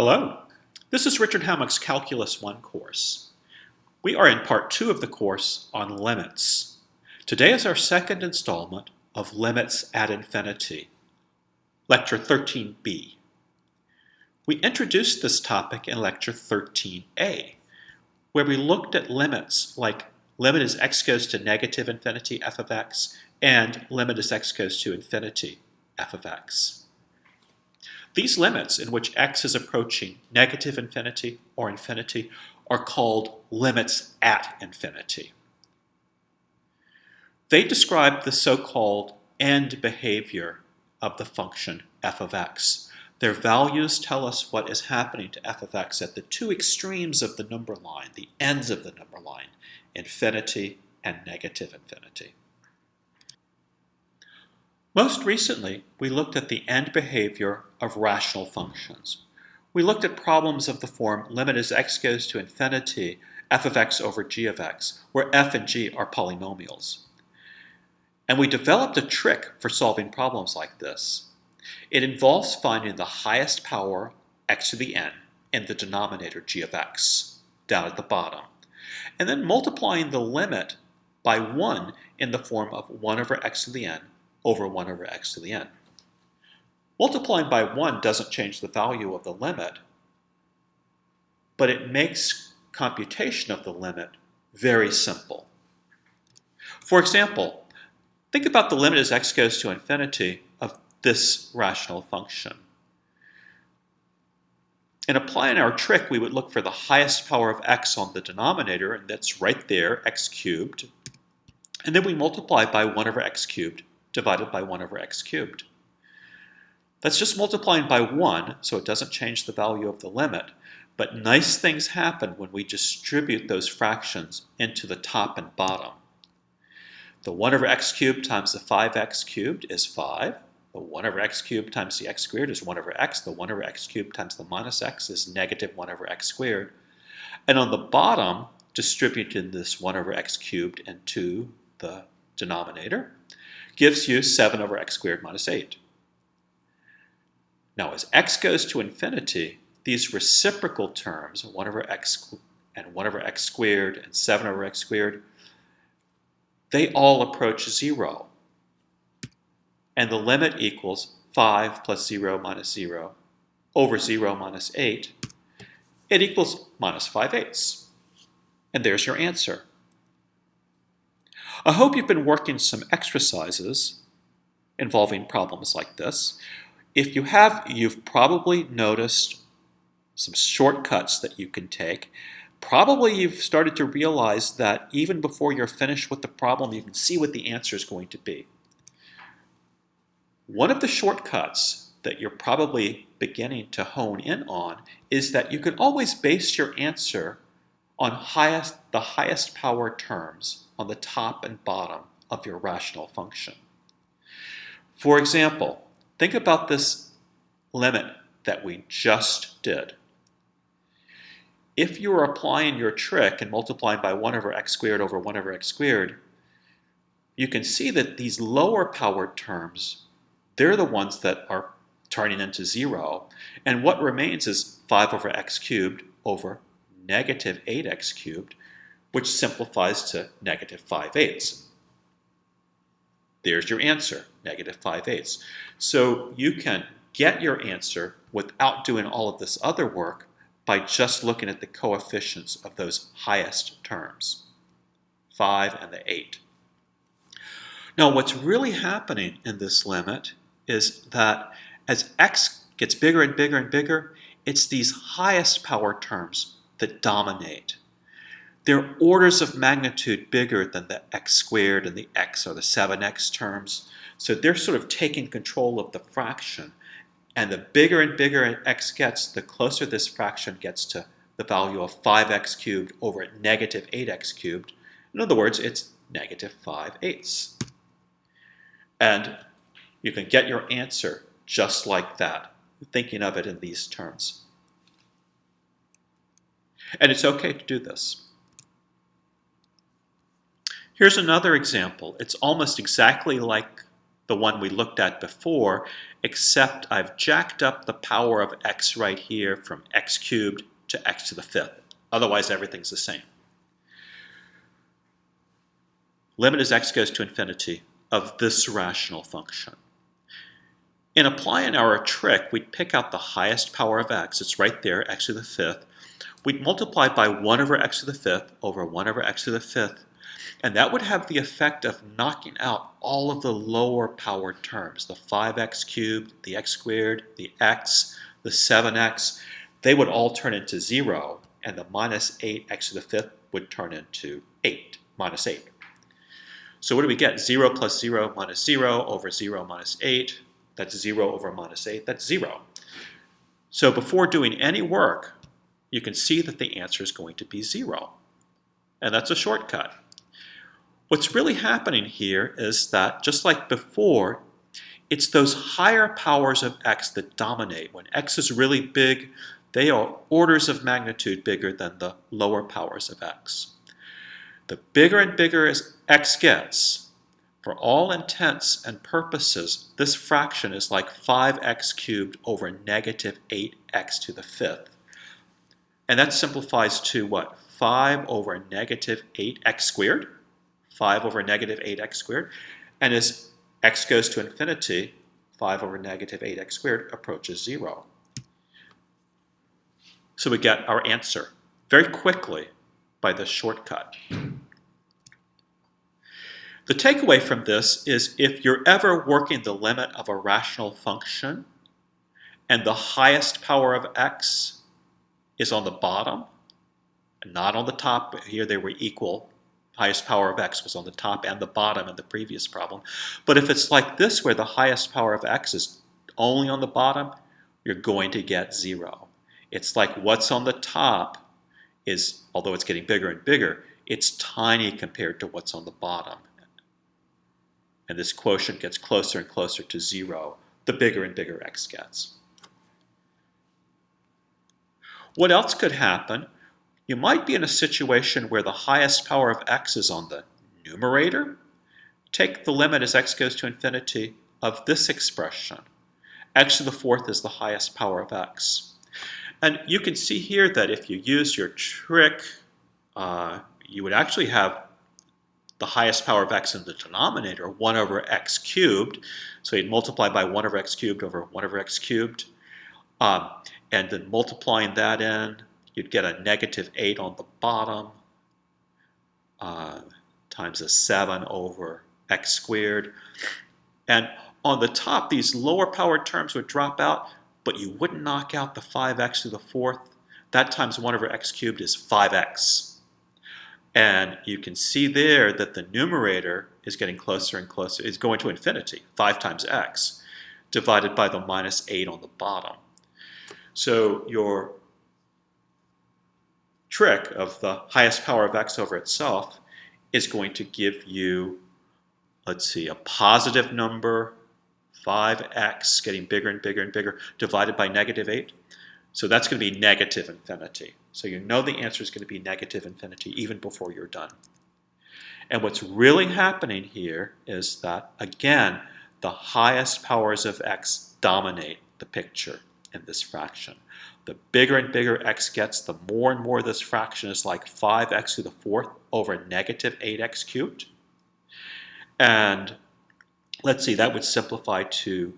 Hello, this is Richard Hammock's Calculus 1 course. We are in part 2 of the course on limits. Today is our second installment of Limits at Infinity, Lecture 13b. We introduced this topic in Lecture 13a, where we looked at limits like limit as x goes to negative infinity f of x and limit as x goes to infinity f of x. These limits in which x is approaching negative infinity or infinity are called limits at infinity. They describe the so-called end behavior of the function f of x. Their values tell us what is happening to f of x at the two extremes of the number line, the ends of the number line, infinity and negative infinity. Most recently, we looked at the end behavior of rational functions. We looked at problems of the form limit as x goes to infinity f of x over g of x, where f and g are polynomials. And we developed a trick for solving problems like this. It involves finding the highest power x to the n in the denominator g of x, down at the bottom, and then multiplying the limit by 1 in the form of 1 over x to the n over 1 over x to the n. Multiplying by 1 doesn't change the value of the limit, but it makes computation of the limit very simple. For example, think about the limit as x goes to infinity of this rational function. In applying our trick, we would look for the highest power of x on the denominator, and that's right there, x cubed. And then we multiply by 1 over x cubed divided by 1 over x cubed. That's just multiplying by 1, so it doesn't change the value of the limit, but nice things happen when we distribute those fractions into the top and bottom. The 1 over x cubed times the 5x cubed is 5. The 1 over x cubed times the x squared is 1 over x. The 1 over x cubed times the minus x is negative 1 over x squared. And on the bottom, distributing this 1 over x cubed into the denominator gives you 7 over x squared minus 8. Now, as x goes to infinity, these reciprocal terms, 1 over x and 1 over x squared and 7 over x squared, they all approach 0. And the limit equals 5 plus 0 minus 0 over 0 minus 8. It equals minus 5/8. And there's your answer. I hope you've been working some exercises involving problems like this. If you have, you've probably noticed some shortcuts that you can take. Probably you've started to realize that even before you're finished with the problem, you can see what the answer is going to be. One of the shortcuts that you're probably beginning to hone in on is that you can always base your answer on the highest power terms on the top and bottom of your rational function. For example, think about this limit that we just did. If you were applying your trick and multiplying by 1 over x squared over 1 over x squared, you can see that these lower powered terms, they're the ones that are turning into 0. And what remains is 5 over x cubed over negative 8x cubed, which simplifies to negative 5/8. There's your answer, negative 5/8. So you can get your answer without doing all of this other work by just looking at the coefficients of those highest terms, 5 and the 8. Now, what's really happening in this limit is that as x gets bigger and bigger and bigger, it's these highest power terms that dominate. They're orders of magnitude bigger than the x squared and the x or the 7x terms. So they're sort of taking control of the fraction. And the bigger and bigger x gets, the closer this fraction gets to the value of 5x cubed over negative 8x cubed. In other words, it's negative 5/8. And you can get your answer just like that, thinking of it in these terms. And it's okay to do this. Here's another example. It's almost exactly like the one we looked at before, except I've jacked up the power of x right here from x cubed to x to the fifth. Otherwise, everything's the same. Limit as x goes to infinity of this rational function. In applying our trick, we'd pick out the highest power of x. It's right there, x to the fifth. We'd multiply by 1 over x to the fifth over 1 over x to the fifth. And that would have the effect of knocking out all of the lower powered terms, the 5x cubed, the x squared, the x, the 7x. They would all turn into 0, and the minus 8x to the fifth would turn into 8, minus 8. So what do we get? 0 plus 0 minus 0 over 0 minus 8. That's 0 over minus 8. That's 0. So before doing any work, you can see that the answer is going to be 0. And that's a shortcut. What's really happening here is that, just like before, it's those higher powers of x that dominate. When x is really big, they are orders of magnitude bigger than the lower powers of x. The bigger and bigger as x gets, for all intents and purposes, this fraction is like 5x cubed over negative 8x to the fifth. And that simplifies to what? 5 over negative 8x squared. 5 over negative 8x squared. And as x goes to infinity, 5 over negative 8x squared approaches 0. So we get our answer very quickly by this shortcut. The takeaway from this is if you're ever working the limit of a rational function and the highest power of x is on the bottom and not on the top, here they were equal, highest power of x was on the top and the bottom in the previous problem. But if it's like this where the highest power of x is only on the bottom, you're going to get 0. It's like what's on the top is, although it's getting bigger and bigger, it's tiny compared to what's on the bottom. And this quotient gets closer and closer to 0, the bigger and bigger x gets. What else could happen? You might be in a situation where the highest power of x is on the numerator. Take the limit as x goes to infinity of this expression. X to the fourth is the highest power of x. And you can see here that if you use your trick, you would actually have the highest power of x in the denominator, 1 over x cubed. So you'd multiply by 1 over x cubed over 1 over x cubed. And then multiplying that in, you'd get a negative 8 on the bottom times a 7 over x squared. And on the top, these lower powered terms would drop out, but you wouldn't knock out the 5x to the fourth. That times 1 over x cubed is 5x. And you can see there that the numerator is getting closer and closer. It's going to infinity, 5 times x, divided by the minus 8 on the bottom. So your trick of the highest power of x over itself is going to give you, let's see, a positive number, 5x, getting bigger and bigger and bigger, divided by negative 8. So that's going to be negative infinity. So you know the answer is going to be negative infinity even before you're done. And what's really happening here is that, again, the highest powers of x dominate the picture in this fraction. The bigger and bigger x gets, the more and more this fraction is like 5x to the fourth over negative 8x cubed. And let's see, that would simplify to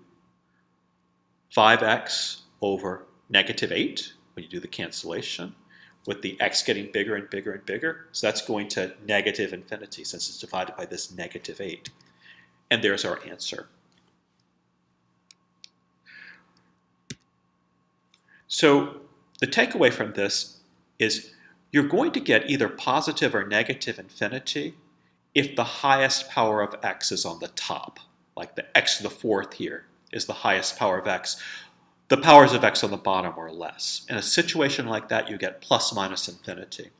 5x over negative 8 when you do the cancellation, with the x getting bigger and bigger and bigger. So that's going to negative infinity since it's divided by this negative 8. And there's our answer. So the takeaway from this is you're going to get either positive or negative infinity if the highest power of x is on the top, like the x to the fourth here is the highest power of x. The powers of x on the bottom are less. In a situation like that, you get plus minus infinity.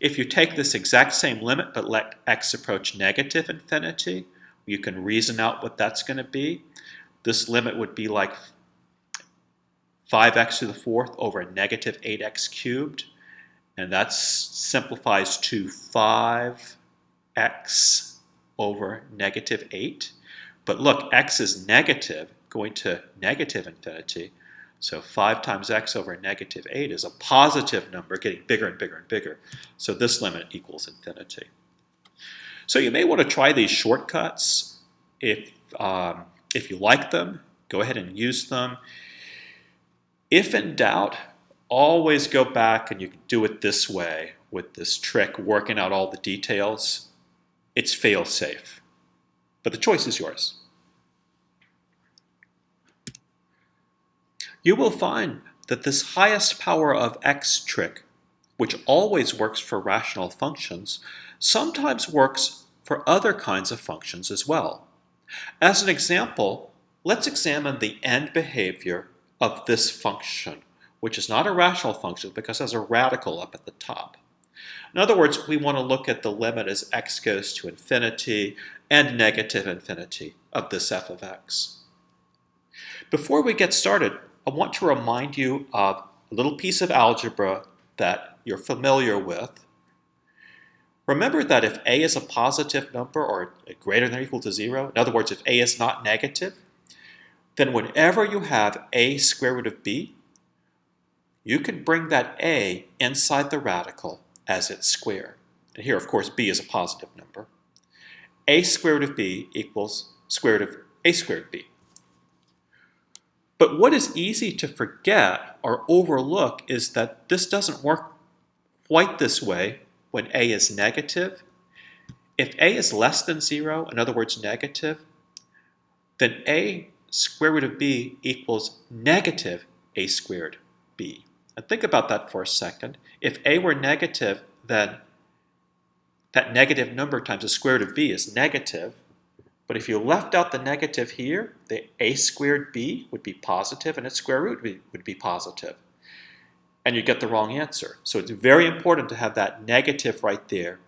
If you take this exact same limit but let x approach negative infinity, you can reason out what that's going to be. This limit would be like 5x to the fourth over negative 8x cubed. And that simplifies to 5x over negative 8. But look, x is negative, going to negative infinity. So 5 times x over negative 8 is a positive number, getting bigger and bigger and bigger. So this limit equals infinity. So you may want to try these shortcuts. If you like them, go ahead and use them. If in doubt, always go back and you can do it this way with this trick, working out all the details. It's fail-safe, but the choice is yours. You will find that this highest power of x trick, which always works for rational functions, sometimes works for other kinds of functions as well. As an example, let's examine the end behavior of this function, which is not a rational function because it has a radical up at the top. In other words, we want to look at the limit as x goes to infinity and negative infinity of this f of x. Before we get started, I want to remind you of a little piece of algebra that you're familiar with. Remember that if a is a positive number or greater than or equal to 0, in other words, if a is not negative, then whenever you have a square root of b, you can bring that a inside the radical as its square. And here, of course, b is a positive number. A square root of b equals square root of a squared b. But what is easy to forget or overlook is that this doesn't work quite this way when a is negative. If a is less than 0, in other words, negative, then a square root of b equals negative a squared b. And think about that for a second. If a were negative, then that negative number times the square root of b is negative. But if you left out the negative here, the a squared b would be positive and its square root would be positive. And you get the wrong answer. So it's very important to have that negative right there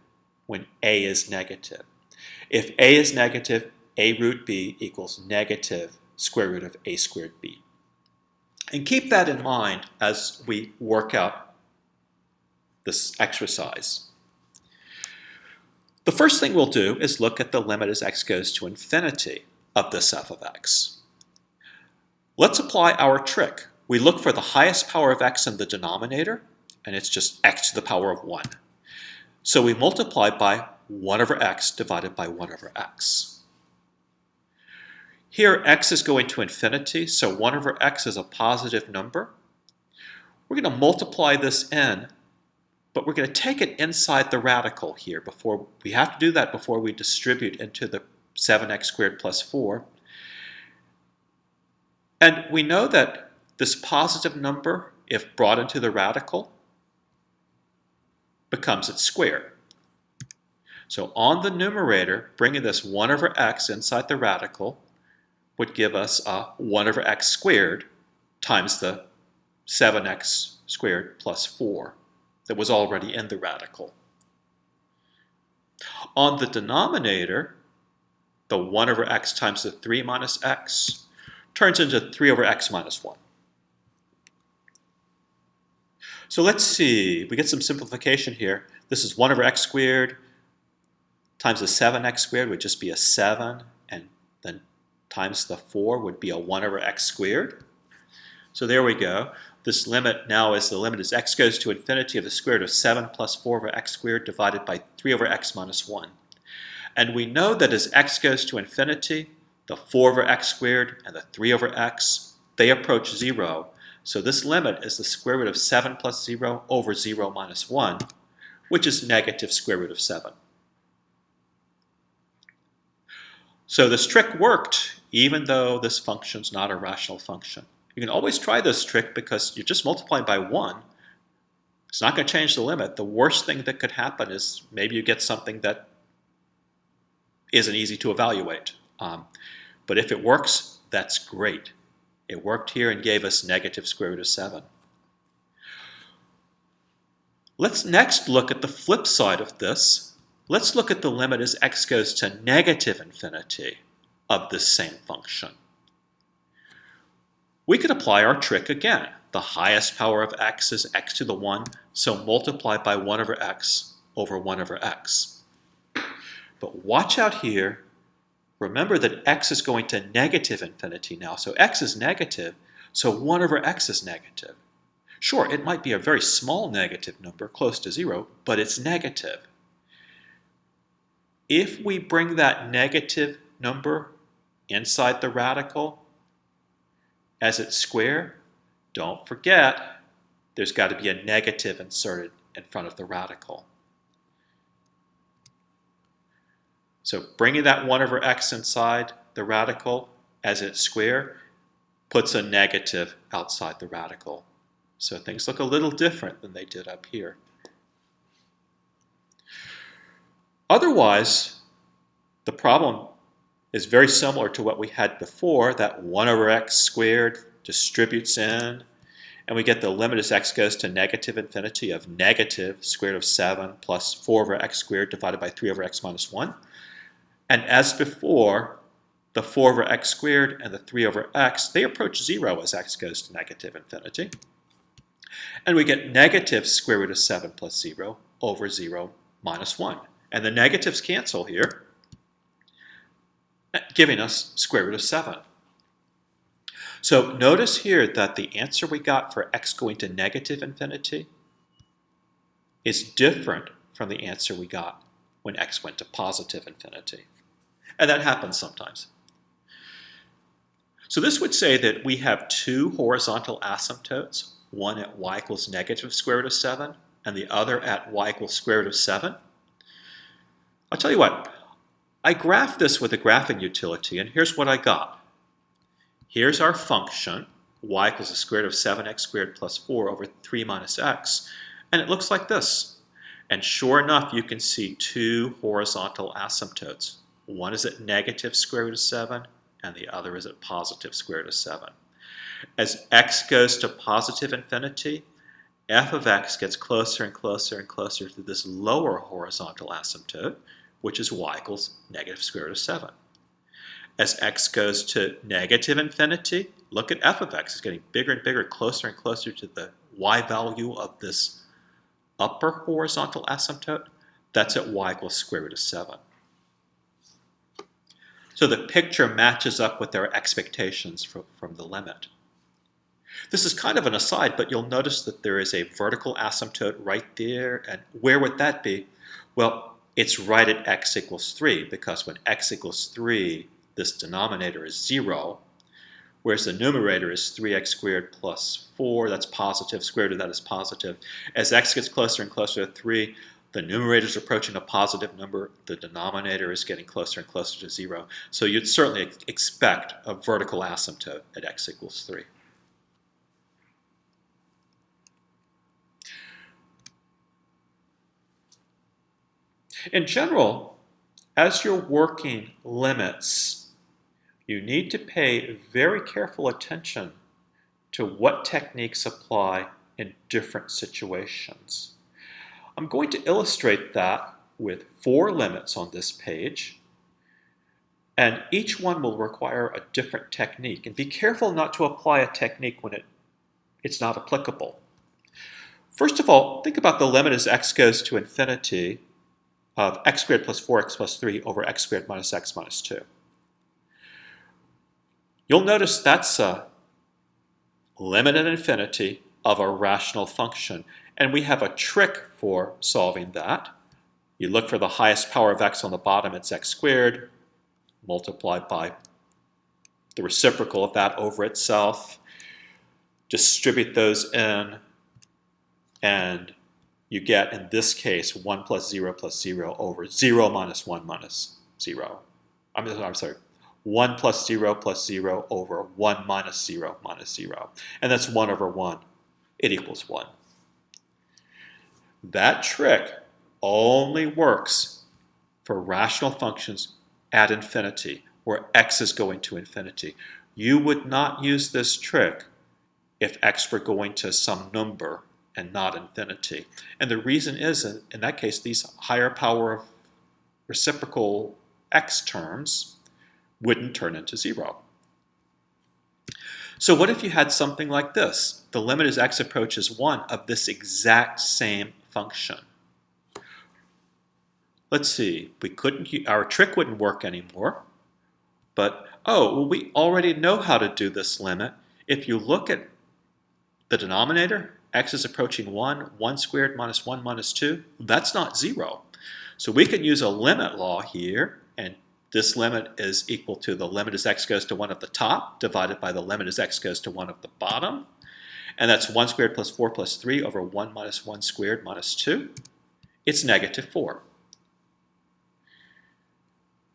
when a is negative. If a is negative, a root b equals negative square root of a squared b. And keep that in mind as we work out this exercise. The first thing we'll do is look at the limit as x goes to infinity of this f of x. Let's apply our trick. We look for the highest power of x in the denominator, and it's just x to the power of 1. So we multiply by 1 over x divided by 1 over x. Here, x is going to infinity, so 1 over x is a positive number. We're going to multiply this in, but we're going to take it inside the radical here. We have to do that before we distribute into the 7x squared plus 4. And we know that this positive number, if brought into the radical, becomes its square. So on the numerator, bringing this 1 over x inside the radical would give us 1 over x squared times the 7x squared plus 4 that was already in the radical. On the denominator, the 1 over x times the 3 minus x turns into 3 over x minus 1. So let's see, we get some simplification here. This is 1 over x squared times the 7x squared would just be a 7, and then times the 4 would be a 1 over x squared. So there we go. This limit now is the limit as x goes to infinity of the square root of 7 plus 4 over x squared divided by 3 over x minus 1. And we know that as x goes to infinity, the 4 over x squared and the 3 over x, they approach 0. So this limit is the square root of 7 plus 0 over 0 minus 1, which is negative square root of 7. So this trick worked, even though this function's not a rational function. You can always try this trick because you're just multiplying by 1. It's not going to change the limit. The worst thing that could happen is maybe you get something that isn't easy to evaluate. But if it works, that's great. It worked here and gave us negative square root of 7. Let's next look at the flip side of this. Let's look at the limit as x goes to negative infinity of this same function. We could apply our trick again. The highest power of x is x to the 1, so multiply by 1 over x over 1 over x. But watch out here. Remember that x is going to negative infinity now. So x is negative, so 1 over x is negative. Sure, it might be a very small negative number, close to 0, but it's negative. If we bring that negative number inside the radical as its square, don't forget there's got to be a negative inserted in front of the radical. So bringing that 1 over x inside the radical as its square puts a negative outside the radical. So things look a little different than they did up here. Otherwise, the problem is very similar to what we had before. That 1 over x squared distributes in, and we get the limit as x goes to negative infinity of negative square root of 7 plus 4 over x squared divided by 3 over x minus 1. And as before, the 4 over x squared and the 3 over x, they approach 0 as x goes to negative infinity. And we get negative square root of 7 plus 0 over 0 minus 1. And the negatives cancel here, giving us square root of 7. So notice here that the answer we got for x going to negative infinity is different from the answer we got when x went to positive infinity. And that happens sometimes. So this would say that we have two horizontal asymptotes, one at y equals negative square root of 7 and the other at y equals square root of 7. I'll tell you what, I graphed this with a graphing utility, and here's what I got. Here's our function, y equals the square root of 7x squared plus 4 over 3 minus x, and it looks like this. And sure enough, you can see two horizontal asymptotes. One is at negative square root of 7, and the other is at positive square root of 7. As x goes to positive infinity, f of x gets closer and closer and closer to this lower horizontal asymptote, which is y equals negative square root of 7. As x goes to negative infinity, look at f of x. It's getting bigger and bigger, closer and closer to the y value of this upper horizontal asymptote. That's at y equals square root of 7. So the picture matches up with our expectations from the limit. This is kind of an aside, but you'll notice that there is a vertical asymptote right there. And where would that be? Well, it's right at x equals 3, because when x equals 3, this denominator is 0, whereas the numerator is 3x squared plus 4. That's positive. Square root of that is positive. As x gets closer and closer to 3, the numerator is approaching a positive number. The denominator is getting closer and closer to 0. So you'd certainly expect a vertical asymptote at x equals 3. In general, as you're working limits, you need to pay very careful attention to what techniques apply in different situations. I'm going to illustrate that with 4 limits on this page, and each one will require a different technique. And be careful not to apply a technique when it's not applicable. First of all, think about the limit as x goes to infinity of x squared plus 4x plus 3 over x squared minus x minus 2. You'll notice that's a limit at infinity of a rational function. And we have a trick for solving that. You look for the highest power of x on the bottom, it's x squared, multiplied by the reciprocal of that over itself. Distribute those in, and you get, in this case, 1 plus 0 over 0 minus 1 minus 0. I'm sorry, 1 plus 0 over 1 minus 0 minus 0. And that's 1 over 1. It equals 1. That trick only works for rational functions at infinity, where x is going to infinity. You would not use this trick if x were going to some number and not infinity. And the reason is, in that case, these higher power reciprocal x terms wouldn't turn into 0. So what if you had something like this? The limit as x approaches 1 of this exact same function. let's see, our trick wouldn't work anymore, but, oh, well, we already know how to do this limit. If you look at the denominator, x is approaching 1, 1 squared minus 1 minus 2, that's not 0. So we can use a limit law here, and this limit is equal to the limit as x goes to 1 of the top divided by the limit as x goes to 1 of the bottom. And that's 1 squared plus 4 plus 3 over 1 minus 1 squared minus 2. It's negative 4.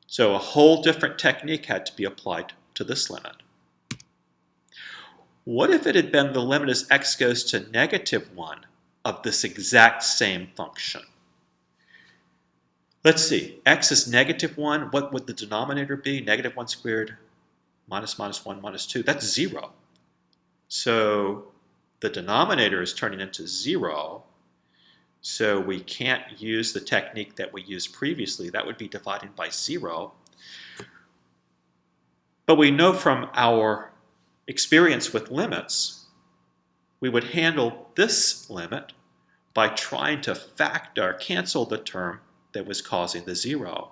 So a whole different technique had to be applied to this limit. What if it had been the limit as x goes to negative 1 of this exact same function? Let's see, x is negative 1. What would the denominator be? Negative 1 squared minus 1 minus 2. That's 0. So the denominator is turning into 0. So we can't use the technique that we used previously. That would be dividing by 0. But we know from our experience with limits, we would handle this limit by trying to cancel the term that was causing the 0.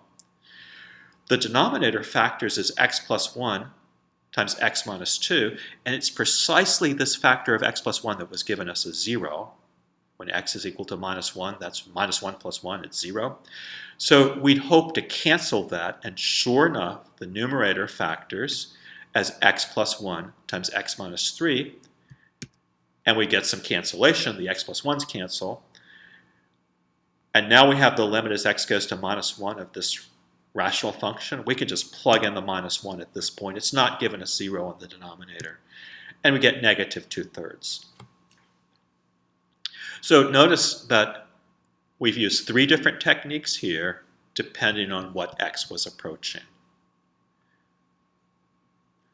The denominator factors as x plus 1 times x minus 2, and it's precisely this factor of x plus 1 that was given us as 0. When x is equal to minus 1, that's minus 1 plus 1, it's 0. So we'd hope to cancel that, and sure enough, the numerator factors as x plus 1 times x minus 3, and we get some cancellation. The x plus 1's cancel. And now we have the limit as x goes to minus 1 of this rational function. We can just plug in the minus 1 at this point. It's not given us 0 in the denominator. And we get negative 2/3. So notice that we've used 3 different techniques here depending on what x was approaching.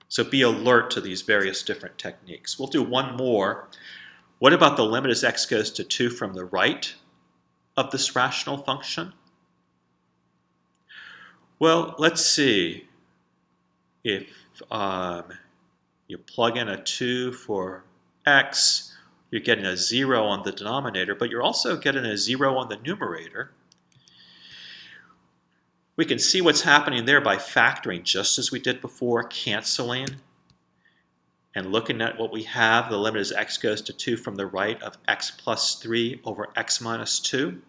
So be alert to these various different techniques. We'll do one more. What about the limit as x goes to 2 from the right of this rational function? Well, let's see. If you plug in a 2 for x, you're getting a 0 on the denominator, but you're also getting a 0 on the numerator. We can see what's happening there by factoring, just as we did before, canceling, and looking at what we have. The limit as x goes to 2 from the right of x plus 3 over x minus 2.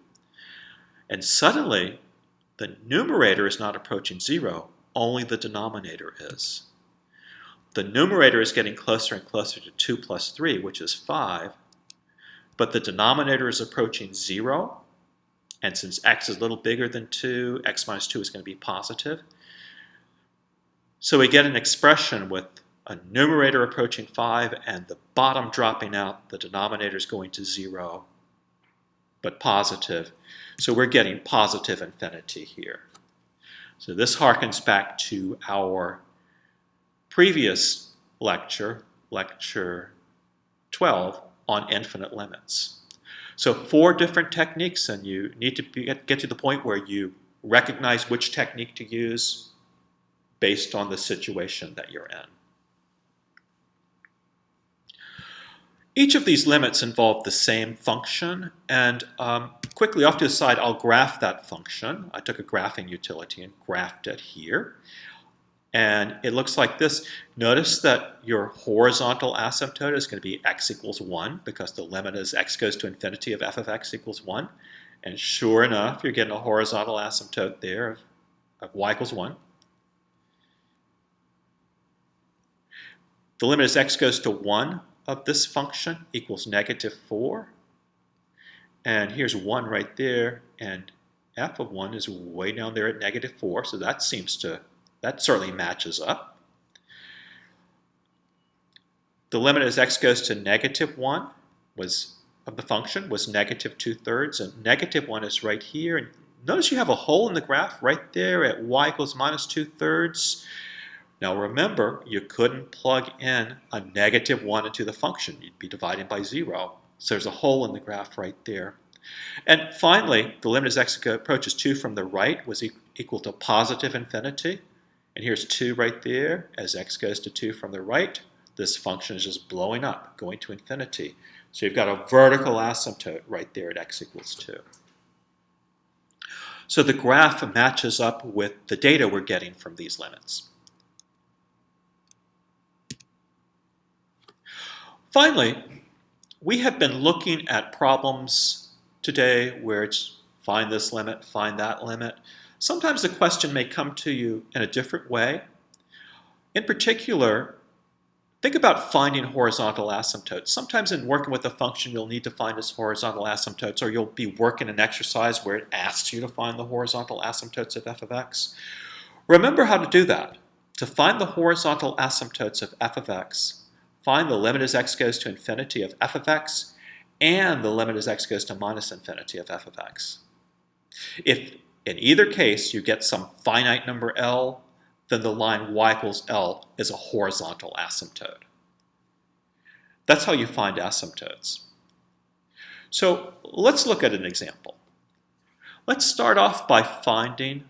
And suddenly, the numerator is not approaching 0, only the denominator is. The numerator is getting closer and closer to 2 plus 3, which is 5, but the denominator is approaching 0, and since x is a little bigger than 2, x minus 2 is going to be positive. So we get an expression with a numerator approaching 5 and the bottom dropping out. The denominator is going to 0, but positive. So we're getting positive infinity here. So this harkens back to our previous lecture, lecture 12, on infinite limits. So 4 different techniques, and you need to get to the point where you recognize which technique to use based on the situation that you're in. Each of these limits involve the same function, and quickly off to the side, I'll graph that function. I took a graphing utility and graphed it here. And it looks like this. Notice that your horizontal asymptote is going to be x equals 1 because the limit as x goes to infinity of f of x equals 1. And sure enough, you're getting a horizontal asymptote there of y equals 1. The limit as x goes to 1 of this function equals negative 4. And here's 1 right there, and f of 1 is way down there at negative 4, so that certainly matches up. The limit as x goes to negative 1 of the function was negative 2/3, and negative 1 is right here. And notice you have a hole in the graph right there at y equals minus 2/3. Now remember, you couldn't plug in a negative 1 into the function. You'd be dividing by 0. So there's a hole in the graph right there. And finally, the limit as x approaches 2 from the right was equal to positive infinity. And here's 2 right there. As x goes to 2 from the right, this function is just blowing up, going to infinity. So you've got a vertical asymptote right there at x equals 2. So the graph matches up with the data we're getting from these limits. Finally, we have been looking at problems today where it's find this limit, find that limit. Sometimes the question may come to you in a different way. In particular, think about finding horizontal asymptotes. Sometimes in working with a function, you'll need to find its horizontal asymptotes, or you'll be working an exercise where it asks you to find the horizontal asymptotes of f of x. Remember how to do that. To find the horizontal asymptotes of f of x, find the limit as x goes to infinity of f of x and the limit as x goes to minus infinity of f of x. If in either case you get some finite number L, then the line y equals L is a horizontal asymptote. That's how you find asymptotes. So let's look at an example. Let's start off by finding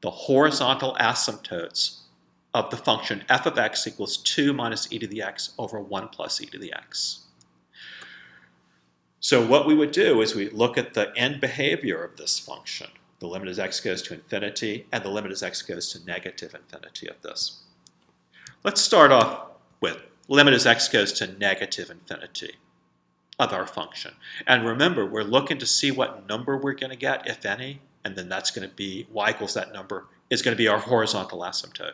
the horizontal asymptotes of the function f of x equals 2 minus e to the x over 1 plus e to the x. So what we would do is we look at the end behavior of this function, the limit as x goes to infinity and the limit as x goes to negative infinity of this. Let's start off with limit as x goes to negative infinity of our function. And remember, we're looking to see what number we're going to get, if any, and then that's going to be y equals that number is going to be our horizontal asymptote.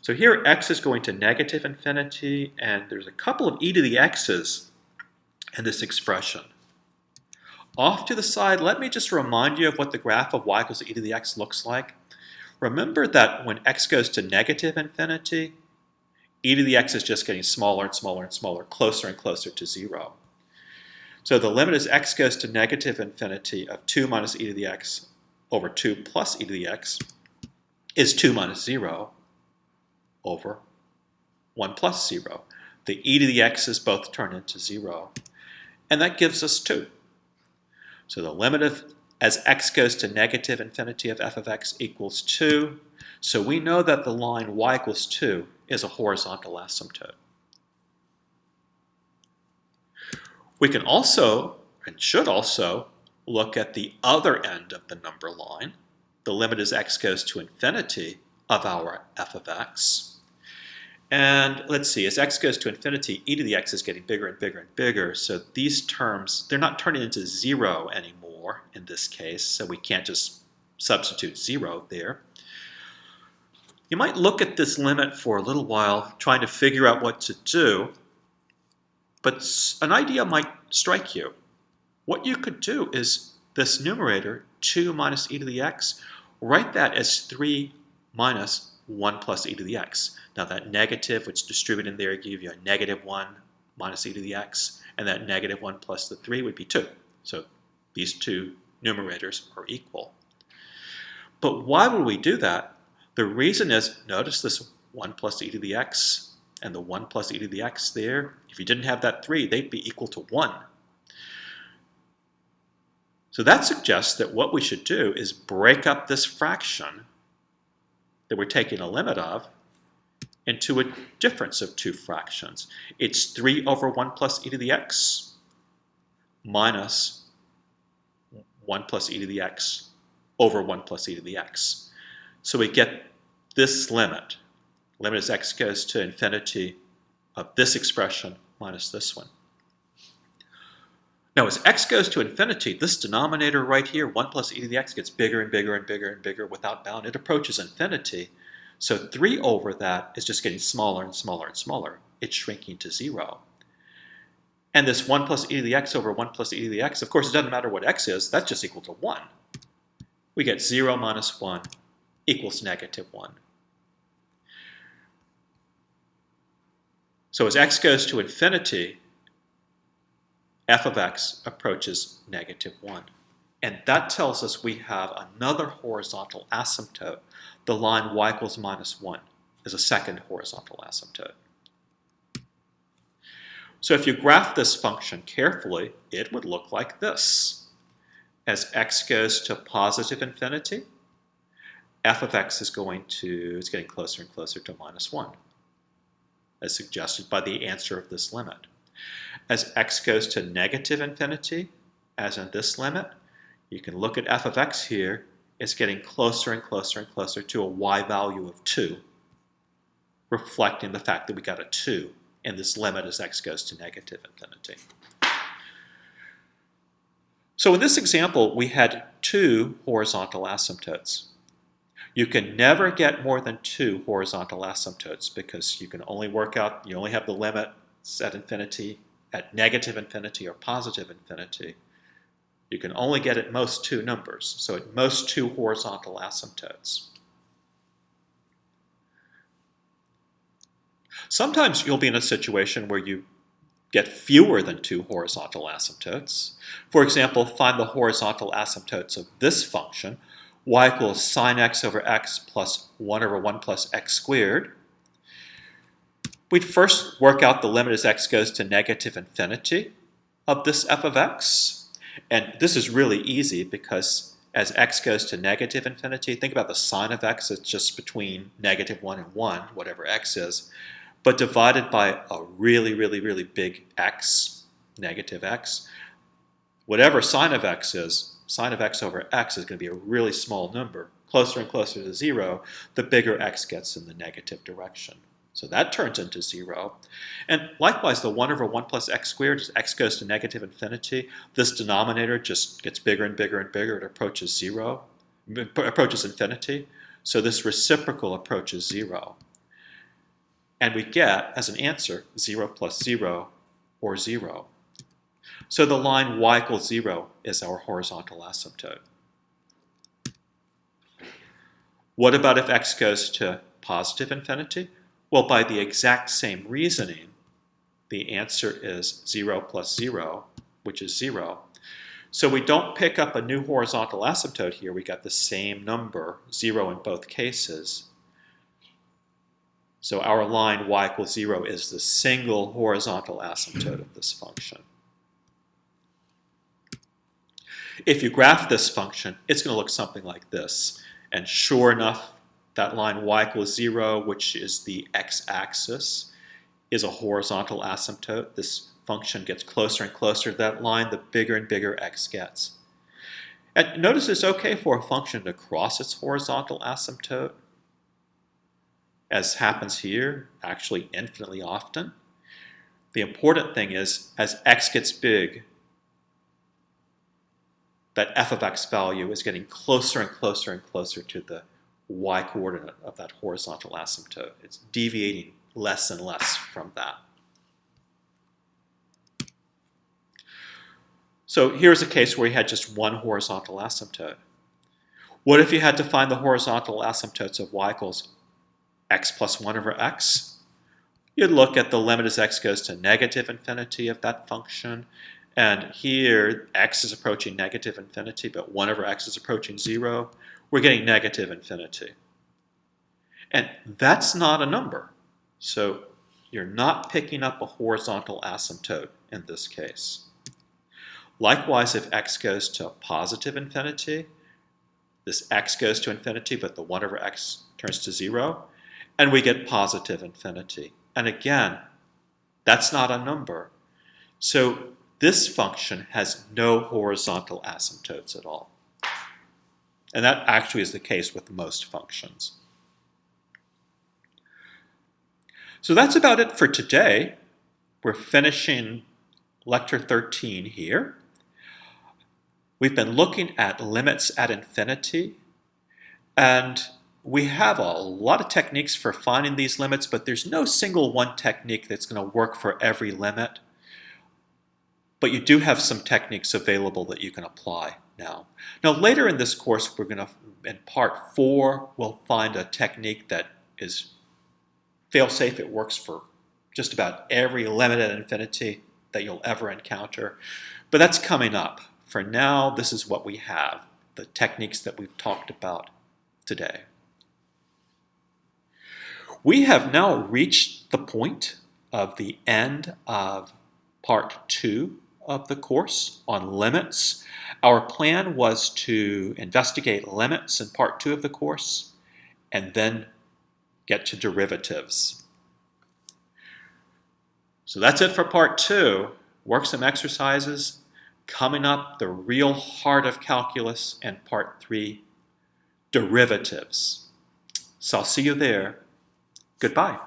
So here x is going to negative infinity, and there's a couple of e to the x's in this expression. Off to the side, let me just remind you of what the graph of y equals e to the x looks like. Remember that when x goes to negative infinity, e to the x is just getting smaller and smaller and smaller, closer and closer to 0. So the limit as x goes to negative infinity of 2 minus e to the x over 2 plus e to the x is 2 minus 0 over 1 plus 0. The e to the x's both turn into 0, and that gives us 2. So the limit of as x goes to negative infinity of f of x equals 2. So we know that the line y equals 2 is a horizontal asymptote. We can also, and should also, look at the other end of the number line, the limit as x goes to infinity of our f of x. And let's see, as x goes to infinity, e to the x is getting bigger and bigger and bigger. So these terms, they're not turning into 0 anymore in this case, so we can't just substitute 0 there. You might look at this limit for a little while, trying to figure out what to do, but an idea might strike you. What you could do is this numerator, 2 minus e to the x, write that as 3 minus 1 plus e to the x. Now that negative, which is distributed in there, give you a negative 1 minus e to the x, and that negative 1 plus the 3 would be 2. So these two numerators are equal. But why would we do that? The reason is, notice this 1 plus e to the x and the 1 plus e to the x there. If you didn't have that 3, they'd be equal to 1. So that suggests that what we should do is break up this fraction that we're taking a limit of into a difference of two fractions. It's 3 over 1 plus e to the x minus 1 plus e to the x over 1 plus e to the x. So we get this limit. Limit as x goes to infinity of this expression minus this one. Now as x goes to infinity, this denominator right here, 1 plus e to the x, gets bigger and bigger and bigger and bigger without bound. It approaches infinity. So 3 over that is just getting smaller and smaller and smaller. It's shrinking to 0. And this 1 plus e to the x over 1 plus e to the x, of course it doesn't matter what x is, that's just equal to 1. We get 0 minus 1 equals negative 1. So as x goes to infinity, f of x approaches negative 1. And that tells us we have another horizontal asymptote. The line y equals minus 1 is a second horizontal asymptote. So if you graph this function carefully, it would look like this. As x goes to positive infinity, f of x is getting closer and closer to minus 1, as suggested by the answer of this limit. As x goes to negative infinity, as in this limit, You can look at f of x here. It's getting closer and closer and closer to a y value of 2, reflecting the fact that we got a 2 in this limit as x goes to negative infinity. So in this example, we had 2 horizontal asymptotes. You can never get more than 2 horizontal asymptotes because you can only work out, you only have the limits at infinity, at negative infinity or positive infinity. You can only get at most 2 numbers, so at most 2 horizontal asymptotes. Sometimes you'll be in a situation where you get fewer than 2 horizontal asymptotes. For example, find the horizontal asymptotes of this function, y equals sine x over x plus 1 over 1 plus x squared. We'd first work out the limit as x goes to negative infinity of this f of x. And this is really easy because as x goes to negative infinity, think about the sine of x as just between negative 1 and 1, whatever x is, but divided by a really, really, really big x, negative x. Whatever sine of x is, sine of x over x is going to be a really small number. Closer and closer to 0, the bigger x gets in the negative direction. So that turns into 0. And likewise, the 1 over 1 plus x squared, as x goes to negative infinity, this denominator just gets bigger and bigger and bigger. It approaches 0, approaches infinity. So this reciprocal approaches 0. And we get, as an answer, 0 plus 0, or 0. So the line y equals 0 is our horizontal asymptote. What about if x goes to positive infinity? Well, by the exact same reasoning, the answer is 0 plus 0, which is 0. So we don't pick up a new horizontal asymptote here. We got the same number, 0 in both cases. So our line y equals 0 is the single horizontal asymptote of this function. If you graph this function, it's going to look something like this. And sure enough, that line y equals 0, which is the x-axis, is a horizontal asymptote. This function gets closer and closer to that line, the bigger and bigger x gets. And notice it's okay for a function to cross its horizontal asymptote, as happens here, actually infinitely often. The important thing is, as x gets big, that f of x value is getting closer and closer and closer to the y-coordinate of that horizontal asymptote. It's deviating less and less from that. So here's a case where you had just one horizontal asymptote. What if you had to find the horizontal asymptotes of y equals x plus 1 over x? You'd look at the limit as x goes to negative infinity of that function. And here, x is approaching negative infinity, but 1 over x is approaching 0. We're getting negative infinity. And that's not a number. So you're not picking up a horizontal asymptote in this case. Likewise, if x goes to positive infinity, this x goes to infinity, but the 1 over x turns to 0, and we get positive infinity. And again, that's not a number. So this function has no horizontal asymptotes at all. And that actually is the case with most functions. So that's about it for today. We're finishing lecture 13 here. We've been looking at limits at infinity, and we have a lot of techniques for finding these limits, but there's no single one technique that's going to work for every limit. But you do have some techniques available that you can apply now. Now later in this course, we're going to, in part 4, we'll find a technique that is fail-safe. It works for just about every limit at infinity that you'll ever encounter. But that's coming up. For now, this is what we have, the techniques that we've talked about today. We have now reached the point of the end of part 2 of the course on limits. Our plan was to investigate limits in part 2 of the course and then get to derivatives. So that's it for part 2. Work some exercises, coming up, the real heart of calculus and part 3, derivatives. So I'll see you there. Goodbye.